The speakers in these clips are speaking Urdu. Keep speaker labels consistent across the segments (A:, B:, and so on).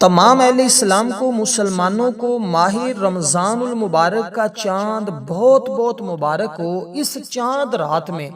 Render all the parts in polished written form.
A: تمام اہل اسلام کو، مسلمانوں کو ماہ رمضان المبارک کا چاند بہت بہت مبارک ہو۔ اس چاند رات میں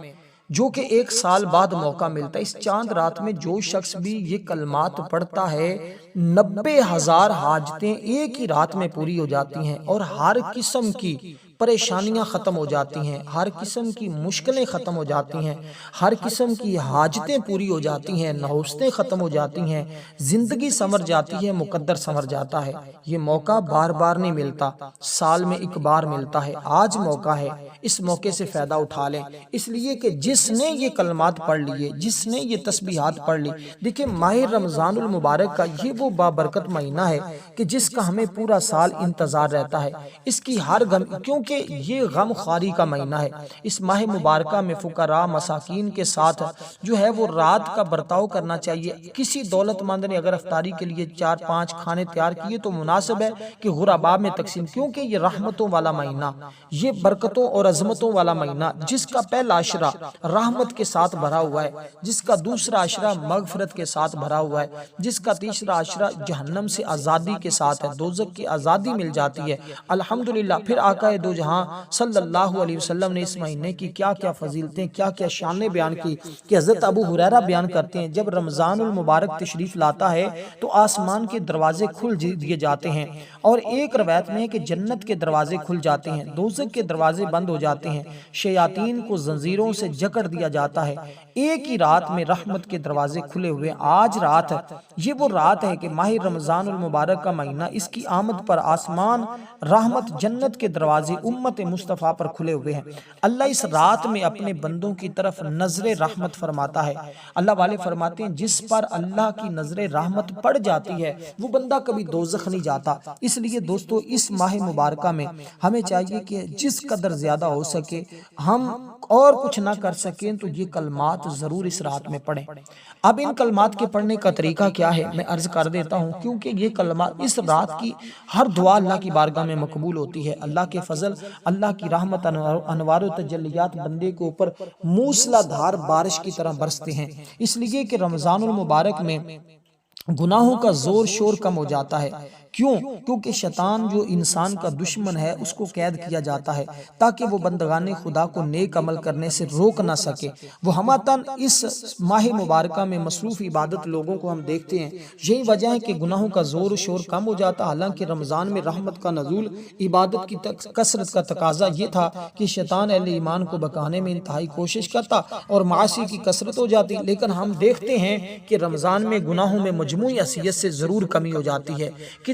A: جو کہ 1 سال بعد موقع ملتا ہے، اس چاند رات میں جو شخص بھی یہ کلمات پڑھتا ہے 90,000 حاجتیں ایک ہی رات میں پوری ہو جاتی ہیں، اور ہر قسم کی پریشانیاں ختم ہو جاتی ہیں، ہر قسم کی مشکلیں ختم ہو جاتی ہیں، ہر قسم کی حاجتیں پوری ہو جاتی ہیں، نحوستیں ختم ہو جاتی ہیں، زندگی سنور جاتی ہے، مقدر سنور جاتا ہے۔ یہ موقع بار بار نہیں ملتا، سال میں ایک بار ملتا ہے۔ آج موقع ہے، اس موقع سے فائدہ اٹھا لیں، اس لیے کہ جس نے یہ کلمات پڑھ لیے، جس نے یہ تسبیحات پڑھ لی، دیکھیں ماہ رمضان المبارک کا یہ وہ بابرکت مہینہ ہے کہ جس کا ہمیں پورا سال انتظار رہتا ہے۔ اس کی ہر غم، کیونکہ یہ غم خواری کا مہینہ ہے، اس ماہ مبارکہ میں فقراء مساکین کے ساتھ جو ہے وہ رات کا برتاؤ کرنا چاہیے۔ کسی دولت مند نے اگر افطاری کے لیے 4-5 کھانے تیار کیے تو مناسب ہے کہ غرباء میں تقسیم، کیونکہ یہ رحمتوں والا مہینہ، یہ برکتوں اور عظمتوں والا مہینہ، جس کا پہلا عشرہ رحمت کے ساتھ بھرا ہوا ہے، جس کا دوسرا عشرہ مغفرت کے ساتھ بھرا ہوا ہے، جس کا تیسرا عشرہ جہنم سے آزادی کے ساتھ ہے، دوزخ کی آزادی مل جاتی ہے الحمدللہ۔ پھر آقا دو جہاں صلی اللہ علیہ وسلم نے اس مہینے کی کیا کیا فضیلتیں، کیا کیا شانیں بیان کی کہ حضرت ابو ہریرہ بیان کرتے ہیں جب رمضان المبارک تشریف لاتا ہے تو آسمان کے دروازے کھل دیے جاتے ہیں، اور ایک روایت میں ہے کہ جنت کے دروازے کھل جاتے ہیں، دوزخ کے دروازے بند ہو جاتے ہیں، شیاطین کو زنجیروں سے جکڑ دیا جاتا ہے۔ ایک ہی رات میں رحمت کے دروازے کھلے ہوئے۔ آج رات یہ وہ رات ہے کہ ماہ رمضان المبارک کا مہینہ، اس کی آمد پر آسمان، رحمت، جنت کے دروازے امت مصطفیٰ پر کھلے ہوئے ہیں۔ اللہ اس رات میں اپنے بندوں کی طرف نظر رحمت فرماتا ہے۔ اللہ والے فرماتے ہیں جس پر اللہ کی نظر رحمت پڑ جاتی ہے وہ بندہ کبھی دوزخ نہیں جاتا۔ اس لیے دوستو اس ماہ مبارکہ میں ہمیں چاہیے کہ جس قدر زیادہ ہو سکے، ہم اور کچھ نہ کر سکیں تو یہ کلمات ضرور اس رات میں پڑھیں۔ اب ان کلمات کے پڑھنے کا طریقہ کیا ہے میں عرض کر دیتا ہوں، کیونکہ یہ کلمات، اس رات کی ہر دعا اللہ کی بارگاہ میں مقبول ہوتی ہے۔ اللہ کے فضل، اللہ کی رحمت، انوار و تجلیات بندے کے اوپر موسلا دھار بارش کی طرح برستے ہیں، اس لیے کہ رمضان المبارک میں گناہوں کا زور شور کم ہو جاتا ہے۔ کیوں؟ کیونکہ شیطان جو انسان کا دشمن ہے اس کو قید کیا جاتا ہے تاکہ وہ بندگان خدا کو نیک عمل کرنے سے روک نہ سکے۔ وہ ہماتن اس ماہ مبارکہ میں مصروف عبادت لوگوں کو ہم دیکھتے ہیں، یہی وجہ ہے کہ گناہوں کا زور و شور کم ہو جاتا۔ حالانکہ رمضان میں رحمت کا نزول، عبادت کی کثرت کا تقاضا یہ تھا کہ شیطان اہل ایمان کو بکانے میں انتہائی کوشش کرتا اور معاصی کی کثرت ہو جاتی، لیکن ہم دیکھتے ہیں کہ رمضان میں گناہوں میں مجموعی حیثیت سے ضرور کمی ہو جاتی ہے۔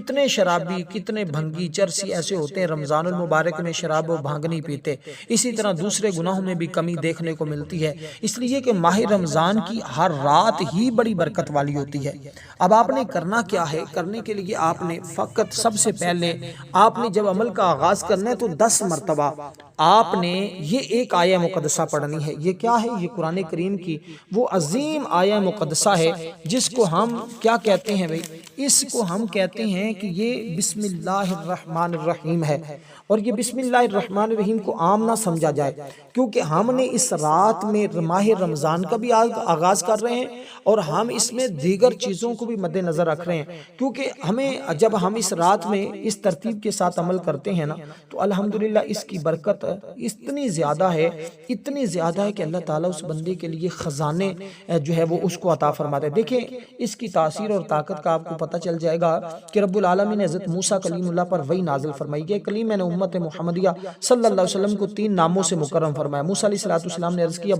A: کتنے شرابی، کتنے بھنگی، چرسی ایسے ہوتے ہیں رمضان المبارک میں شراب و بھنگ نہیں پیتے۔ اسی طرح دوسرے گناہوں میں بھی کمی دیکھنے کو ملتی ہے، اس لیے کہ ماہ رمضان کی ہر رات ہی بڑی برکت والی ہوتی ہے۔ اب آپ نے کرنا کیا ہے؟ کرنے کے لیے آپ نے فقط سب سے پہلے آپ نے جب عمل کا آغاز کرنا ہے تو 10 مرتبہ آپ نے یہ ایک آیہ مقدسہ پڑھنی ہے۔ یہ کیا ہے؟ یہ قرآن کریم کی وہ عظیم آیہ مقدسہ ہے جس کو ہم کیا کہتے ہیں بھئی؟ اس کو ہم کہتے ہیں کہ یہ بسم اللہ الرحمن الرحیم ہے، اور یہ بسم اللہ الرحمن الرحیم کو عام نہ سمجھا جائے، کیونکہ ہم نے اس رات میں ماہ رمضان کا بھی آغاز کر رہے ہیں اور ہم اس میں دیگر چیزوں کو بھی مد نظر رکھ رہے ہیں، کیونکہ ہمیں جب ہم اس رات میں اس ترتیب کے ساتھ عمل کرتے ہیں نا تو الحمدللہ اس کی برکت اتنی زیادہ ہے، اتنی زیادہ ہے کہ اللہ تعالیٰ اس بندے کے لیے خزانے جو ہے وہ اس کو عطا فرماتا ہے۔ دیکھیں اس کی تاثیر اور طاقت کا آپ کو پتہ چل جائے گا کہ رب العالمین نے حضرت موسیٰ کلیم اللہ پر وحی نازل فرمائی کہ کلیم نے امت محمدیہ صلی اللہ علیہ وسلم کو 3 ناموں سے مکرم فرمایا۔ موسیٰ علیہ السلام نے عرض کیا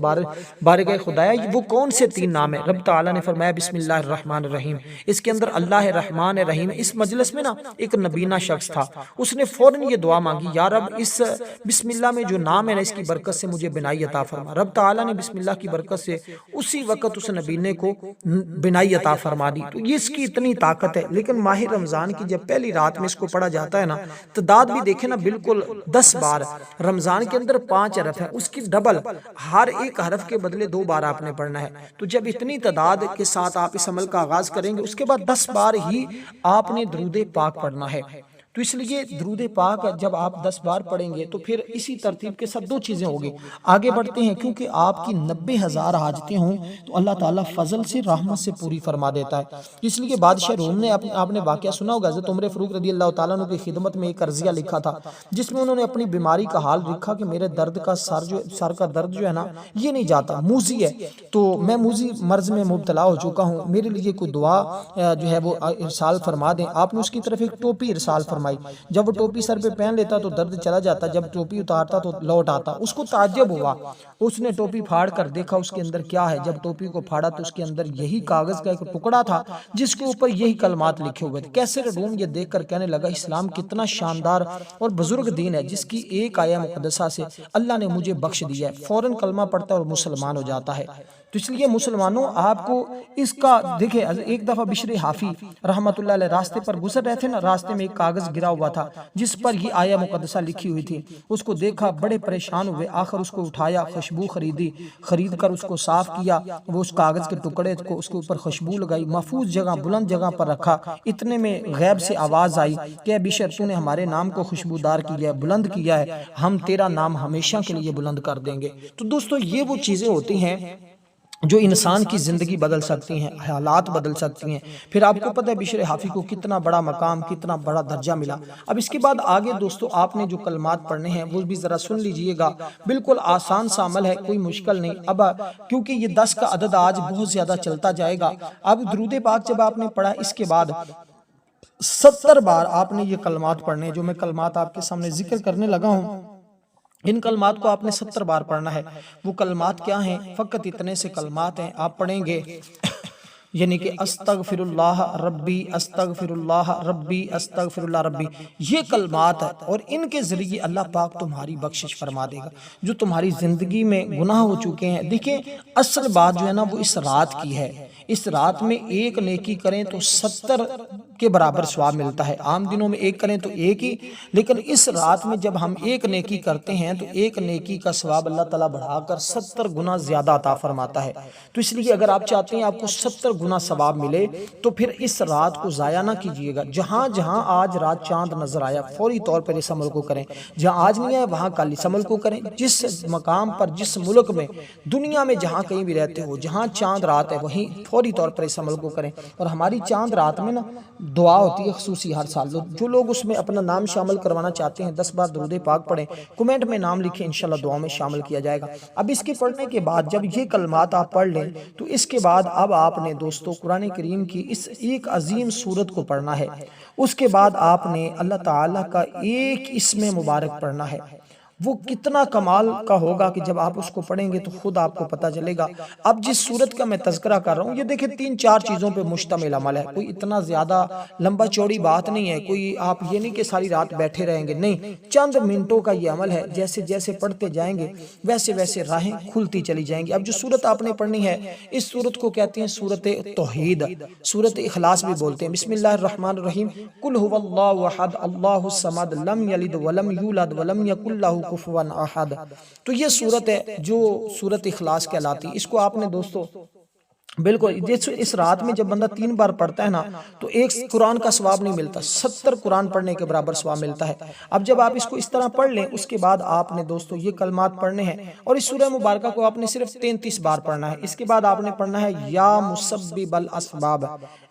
A: بارگاہ خدایا وہ کون سے 3 نام ہیں؟ رب تعالیٰ نے فرمایا بسم اللہ الرحمن الرحیم۔ اس کے اندر اللہ رحمان رحیم۔ اس مجلس میں نا ایک نبینہ شخص تھا، اس نے فوراً یہ دعا مانگی، یا رب اس بسم اللہ میں جو نام ہے نا اس کی برکت سے مجھے بنائی عطا فرما۔ رب تعالیٰ نے بسم اللہ کی برکت سے اسی وقت اس نبینے کو بنائی عطا فرما دی۔ تو یہ اس کی اتنی طاقت ہے۔ لیکن ماہ رمضان کی جب پہلی رات میں اس کو پڑھا جاتا ہے نا، تعداد بھی دیکھیں نا بالکل 10 بار۔ رمضان کے اندر 5 حرف ہیں، اس کی ڈبل، ہر ایک حرف کے بدلے 2 بار آپ نے پڑھنا ہے۔ تو جب اتنی تعداد کے ساتھ آپ اس عمل کا آغاز کریں گے، اس کے بعد 10 بار ہی آپ نے درود پاک پڑھنا ہے۔ تو اس لیے درود پاک جب آپ 10 بار پڑھیں گے تو پھر اسی ترتیب کے ساتھ 2 چیزیں ہوگی، آگے بڑھتے ہیں کیونکہ آپ کی 90,000 حاجتیں ہوں تو اللہ تعالیٰ فضل سے رحمت سے پوری فرما دیتا ہے۔ اس لیے بادشاہ روم نے آپ نے واقعہ سنا ہوگا، حضرت عمر فاروق رضی اللہ تعالیٰ عنہ کی خدمت میں ایک عرضیہ لکھا تھا جس میں انہوں نے اپنی بیماری کا حال لکھا کہ میرے سر کا درد جو ہے نا یہ نہیں جاتا، موذی ہے، تو میں موذی مرض میں مبتلا ہو چکا ہوں، میرے لیے کوئی دعا جو ہے وہ ارسال فرما دیں۔ آپ نے اس کی طرف ایک ٹوپی ارسال فرمائی، جب وہ ٹوپی سر پہ پہن لیتا تو درد چلا جاتا، جب ٹوپی اتارتا تو لوٹ آتا۔ اس کو تعجب ہوا، اس نے ٹوپی پھاڑ کر دیکھا اس کے اندر کیا ہے، جب ٹوپی کو پھاڑا تو اس کے اندر یہی کاغذ کا ایک ٹکڑا تھا جس کے اوپر یہی کلمات لکھے ہوئے تھے۔ کیسر روم یہ دیکھ کر کہنے لگا اسلام کتنا شاندار اور بزرگ دین ہے جس کی ایک آیہ مقدسہ سے اللہ نے مجھے بخش دیا ہے، فوراً کلمہ پڑھتا ہے اور مسلمان ہو جاتا ہے۔ تو اس لیے مسلمانوں آپ کو اس کا دیکھیں، ایک دفعہ بشر حافی رحمت اللہ علیہ راستے پر گزر رہے تھے نا، راستے میں ایک کاغذ گرا ہوا تھا جس پر یہ آیہ مقدسہ لکھی ہوئی تھی، اس کو دیکھا، بڑے پریشان ہوئے، آخر اس کو اٹھایا، خوشبو خرید کر اس کو صاف کیا، وہ اس کاغذ کے ٹکڑے کو اس کے اوپر خوشبو لگائی، محفوظ جگہ بلند جگہ پر رکھا۔ اتنے میں غیب سے آواز آئی کہ اے بشر تو نے ہمارے نام کو خوشبودار کیا ہے، بلند کیا ہے، ہم تیرا نام ہمیشہ کے لیے بلند کر دیں گے۔ تو دوستو یہ وہ چیزیں ہوتی ہیں جو انسان کی زندگی بدل سکتی ہیں، حالات بدل سکتی ہیں۔ پھر آپ کو پتہ ہے بشر حافی کو کتنا بڑا مقام، کتنا بڑا درجہ ملا۔ اب اس کے بعد آگے دوستو آپ نے جو کلمات پڑھنے ہیں وہ بھی ذرا سن لیجئے گا، بالکل آسان سا عمل ہے، کوئی مشکل نہیں۔ اب کیونکہ یہ 10 کا عدد آج بہت زیادہ چلتا جائے گا، اب درود پاک جب آپ نے پڑھا اس کے بعد 70 بار آپ نے یہ کلمات پڑھنے، جو میں کلمات آپ کے سامنے ذکر کرنے لگا ہوں، ان کلمات کو آپ نے 70 بار پڑھنا ہے۔ وہ کلمات کیا ہیں؟ فقط اتنے سے کلمات ہیں، آپ پڑھیں گے یعنی کہ استغفر اللہ ربی، استغفر اللہ ربی، استغفر اللہ ربی، یہ کلمات ہیں اور ان کے ذریعے اللہ پاک تمہاری بخشش فرما دے گا جو تمہاری زندگی میں گناہ ہو چکے ہیں۔ دیکھیں اصل بات جو ہے نا وہ اس رات کی ہے، اس رات میں ایک نیکی کریں تو 70 کے برابر ثواب ملتا ہے۔ عام دنوں میں ایک کریں تو ایک ہی، لیکن اس رات میں جب ہم ایک نیکی کرتے ہیں تو ایک نیکی کا ثواب اللہ تعالیٰ بڑھا کر 70 گنا زیادہ عطا فرماتا ہے۔ تو اس لیے اگر آپ چاہتے ہیں آپ کو 70 گنا ثواب ملے تو پھر اس رات کو ضائع نہ کیجیے گا۔ جہاں جہاں آج رات چاند نظر آیا فوری طور پر اس عمل کو کریں، جہاں آج نہیں آیا وہاں کل اس عمل کو کریں۔ جس مقام پر، جس ملک میں، دنیا میں جہاں کہیں بھی رہتے ہو، جہاں چاند رات ہے وہیں فوری طور پر اس عمل کو کریں۔ اور ہماری چاند رات میں نا دعا ہوتی ہے خصوصی ہر سال، جو لوگ اس میں اپنا نام شامل کروانا چاہتے ہیں 10 بار درود پاک پڑھیں، کمنٹ میں نام لکھیں، انشاءاللہ دعا میں شامل کیا جائے گا۔ اب اس کے پڑھنے کے بعد جب یہ کلمات آپ پڑھ لیں تو اس کے بعد اب آپ نے دوستو قرآن کریم کی اس ایک عظیم سورت کو پڑھنا ہے۔ اس کے بعد آپ نے اللہ تعالیٰ کا ایک اسم مبارک پڑھنا ہے، وہ کتنا کمال کا ہوگا کہ جب آپ اس کو پڑھیں گے تو خود آپ کو پتہ چلے گا۔ اب جس صورت کا میں تذکرہ کر رہا ہوں یہ دیکھیں 3-4 چیزوں پہ مشتمل عمل ہے، کوئی اتنا زیادہ لمبا چوڑی بات نہیں ہے، کوئی آپ یہ نہیں کہ ساری رات بیٹھے رہیں گے، نہیں، چند منٹوں کا یہ عمل ہے۔ جیسے جیسے پڑھتے جائیں گے ویسے ویسے راہیں کھلتی چلی جائیں گی۔ اب جو صورت آپ نے پڑھنی ہے اس صورت کو کہتے ہیں صورت توحید، صورت اخلاص بھی بولتے ہیں۔ بسم اللہ الرحمن الرحیم، قل هو اللہ احد اللہ الصمد لم یلد ولم یولد ولم یکن لہ کفوا احد۔ تو یہ صورت ہے جو صورت اخلاص کہلاتی ہے۔ اس کو آپ نے دوستو بالکل اس رات میں جب بندہ 3 بار پڑھتا ہے نا تو ایک قرآن کا ثواب نہیں ملتا، 70 قرآن پڑھنے کے برابر ثواب ملتا ہے۔ اب جب آپ اس کو اس طرح پڑھ لیں اس کے بعد آپ نے دوستو یہ کلمات پڑھنے ہیں اور اس سورہ مبارکہ کو آپ نے صرف 33 بار پڑھنا ہے۔ اس کے بعد آپ نے پڑھنا ہے یا مسبب الاسباب،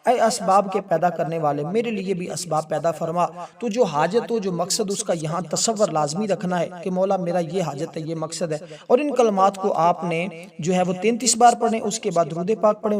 A: اے اسباب کے پیدا کرنے والے میرے لیے بھی اسباب پیدا فرما۔ تو جو حاجت ہو، جو مقصد، اس کا یہاں تصور لازمی رکھنا ہے کہ مولا میرا یہ حاجت ہے، یہ مقصد ہے۔ اور ان کلمات کو آپ نے جو ہے وہ 33 بار پڑھیں، اس کے بعد درود پاک پڑھیں۔